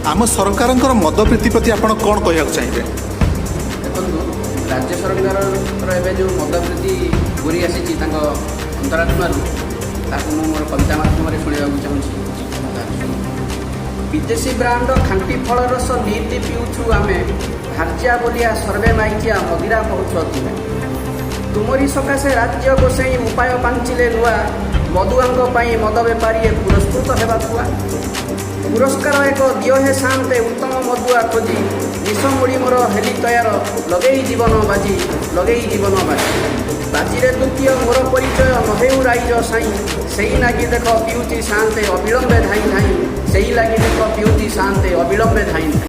आम सरकार मद प्रीति प्रति आप कौन कहना चाहिए? देखो राज्य सरकार जो मद प्रीति घूरी आसी अंतरात्म मोर कविता मध्यम शुणा चाहूँगी। विदेशी ब्रांड खांटी फल रस नीति पीऊँ आम हार्जिया बोलिया सर्वे माइचिया मदिरा कहूँ अतिमे तुमरी सकाशे राज्य गोसाई उपाय पांचिले नुआ मदुआंग मद बेपारी पुरस्कृत हेबा थुआ पुरस्कार एक दियो हे शांते उत्तम मदुआ खोजी निशमुड़ी मोर हेली तयार लगेई जीवन बाजी बाजीरे द्वितीय मोर परिचय नहेउ राइज साई सेई लागी देख पिउची शांते अविलंबे धाई धाई सेई लागी देख पिउची शांते अविलंबे धाई।